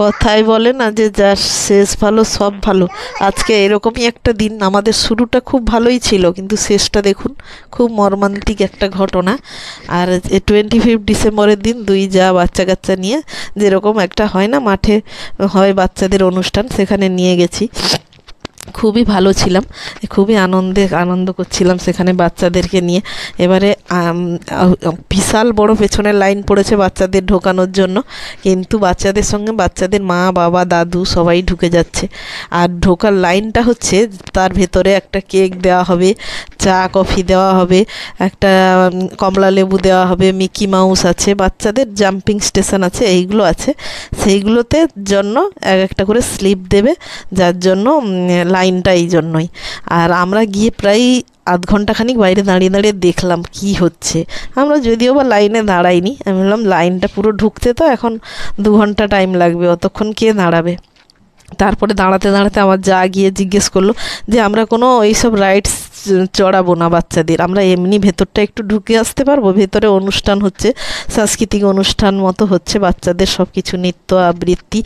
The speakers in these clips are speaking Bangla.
কথায় বলে না যে যার শেষ ভালো সব ভালো। আজকে এরকমই একটা দিন, আমাদের শুরুটা খুব ভালোই ছিল কিন্তু শেষটা দেখুন, খুব মর্মান্তিক একটা ঘটনা। আর 25 ডিসেম্বরের দিন দুই যা বাচ্চা কাচ্চা নিয়ে, যেরকম একটা হয় না মাঠে হয় বাচ্চাদের অনুষ্ঠান, সেখানে নিয়ে গেছি। খুবই ভালো ছিলাম, খুবই আনন্দ করছিলাম সেখানে বাচ্চাদেরকে নিয়ে। এবারে বিশাল বড় পেছনের লাইন পড়েছে বাচ্চাদের ঢোকানোর জন্য, কিন্তু বাচ্চাদের সঙ্গে বাচ্চাদের মা বাবা দাদু সবাই ঢুকে যাচ্ছে। আর ঢোকার লাইনটা হচ্ছে, তার ভেতরে একটা কেক দেওয়া হবে, চা কফি দেওয়া হবে, একটা কমলা লেবু দেওয়া হবে, মিকি মাউস আছে, বাচ্চাদের জাম্পিং স্টেশন আছে, এইগুলো আছে। সেইগুলোতে জন্য এক একটা করে স্লিপ দেবে, যার জন্য লাইনটা এই জন্যই। আর আমরা গিয়ে প্রায় আধ ঘন্টাখানিক বাইরে দাঁড়িয়ে দাঁড়িয়ে দেখলাম কি হচ্ছে। আমরা যদিও বা লাইনে দাঁড়াইনি, আমি বললাম লাইনটা পুরো ঢুকতে তো এখন 2 ঘন্টা টাইম লাগবে, অতক্ষণ কে দাঁড়াবে। তারপরে দাঁড়াতে দাঁড়াতে আমার যা গিয়ে জিজ্ঞেস করলো যে আমরা কোনো এইসব রাইডস চড়াবো না বাচ্চাদের, আমরা এমনি ভেতরটা একটু ঢুকে আসতে পারবো, ভেতরে অনুষ্ঠান হচ্ছে, সাংস্কৃতিক অনুষ্ঠান মতো হচ্ছে, বাচ্চাদের সব কিছু নৃত্য আবৃত্তি,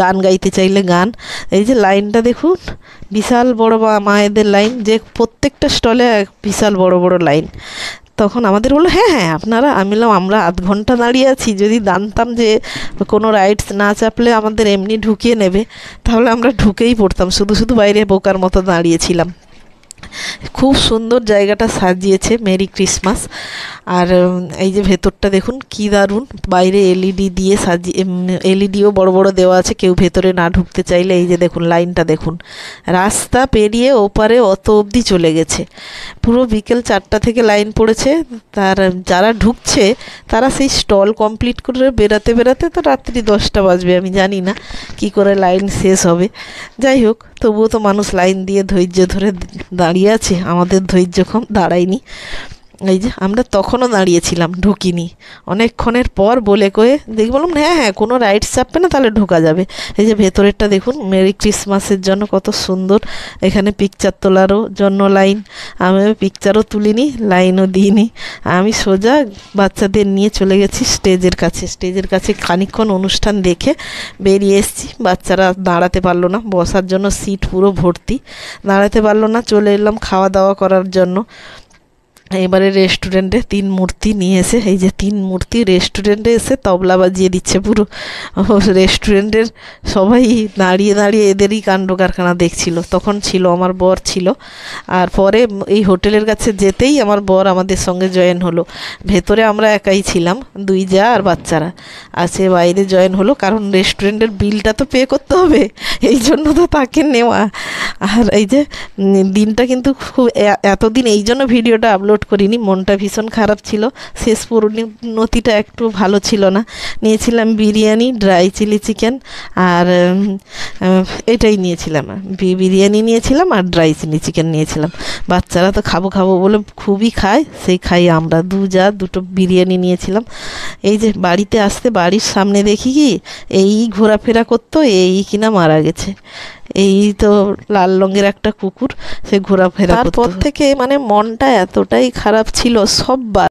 গান গাইতে চাইলে গান। এই যে লাইনটা দেখুন, বিশাল বড় মায়েদের লাইন, যে প্রত্যেকটা স্টলে বিশাল বড় বড় লাইন। তখন আমাদের বললো হ্যাঁ হ্যাঁ আপনারা, আমি বললাম আমরা আধ ঘন্টা দাঁড়িয়ে আছি, যদি জানতাম যে কোনো রাইডস না চাপলে আমাদের এমনি ঢুকিয়ে নেবে, তাহলে আমরা ঢুকেই পড়তাম, শুধু শুধু বাইরে বোকার মতো দাঁড়িয়েছিলাম। খুব সুন্দর জায়গাটা সাজিয়েছে, মেরি ক্রিসমাস। আর এই যে ভেতরটা দেখুন কি দারুণ, বাইরে এলইডি দিয়ে সাজিয়ে, এলইডিও বড় বড় দেওয়া আছে, কেউ ভেতরে না ঢুকতে চাইলে। এই যে দেখুন লাইনটা দেখুন, রাস্তা পেরিয়ে ওপারে অত অবধি চলে গেছে, পুরো বিকেল 4টা থেকে লাইন পড়েছে। তার যারা ঢুকছে তারা সেই স্টল কমপ্লিট করে বেরাতে বেরাতে তো রাত্রি 10টা বাজবে, আমি জানি না কি করে লাইন শেষ হবে। যাই হোক, তবুও তো মানুষ লাইন দিয়ে ধৈর্য ধরে দাঁড়িয়ে আছে, আমাদের ধৈর্য কম, দাঁড়ায়নি। এই যে আমরা তখনও দাঁড়িয়েছিলাম, ঢুকিনি, অনেকক্ষণের পর বলে কয়ে দেখি বললাম হ্যাঁ হ্যাঁ কোনো রাইডস চাপবে না, তাহলে ঢোকা যাবে। এই যে ভেতরেরটা দেখুন, মেরি ক্রিসমাসের জন্য কত সুন্দর, এখানে পিকচার তোলারও জন্য লাইন। আমি পিকচারও তুলিনি, লাইনও দিইনি, আমি সোজা বাচ্চাদের নিয়ে চলে গেছি স্টেজের কাছে। স্টেজের কাছে খানিকক্ষণ অনুষ্ঠান দেখে বেরিয়ে এসেছি। বাচ্চারা দাঁড়াতে পারলো না, বসার জন্য সিট পুরো ভর্তি, দাঁড়াতে পারলো না, চলে এলাম খাওয়া দাওয়া করার জন্য। এবারে রেস্টুরেন্টে 3 মূর্তি নিয়ে এসে, এই যে 3 মূর্তি রেস্টুরেন্টে এসে তবলা বাজিয়ে দিচ্ছে পুরো। রেস্টুরেন্টের সবাই দাঁড়িয়ে দাঁড়িয়ে এদেরই কাণ্ড কারখানা দেখছিল। তখন ছিল আমার বর ছিল, আর পরে এই হোটেলের কাছে যেতেই আমার বর আমাদের সঙ্গে জয়েন হলো। ভেতরে আমরা একাই ছিলাম, দুই যা আর বাচ্চারা, আর সে বাইরে জয়েন হলো, কারণ রেস্টুরেন্টের বিলটা তো পে করতে হবে, এই জন্য তো তাকে নেওয়া। আর এই যে দিনটা কিন্তু খুব, এতদিন এই জন্য ভিডিওটা আপলোড করিনি, মনটা ভীষণ খারাপ ছিল, শেষ পরিণতিটা একটু ভালো ছিল না। নিয়েছিলাম বিরিয়ানি, ড্রাই চিলি চিকেন, আর এটাই নিয়েছিলাম, বিরিয়ানি নিয়েছিলাম আর ড্রাই চিলি চিকেন নিয়েছিলাম। বাচ্চারা তো খাবো খাবো বলে খুবই খায়, সেই খাই আমরা, দুটো বিরিয়ানি নিয়েছিলাম। এই যে বাড়িতে আসতে, বাড়ির সামনে দেখি কি এই ঘোরাফেরা করতো, এই কিনা মারা গেছে। এই তো লাল রঙের একটা কুকুর, সে ঘোরাফেরা করতো। তারপর থেকে মানে মনটা এতটাই খারাপ ছিল, সব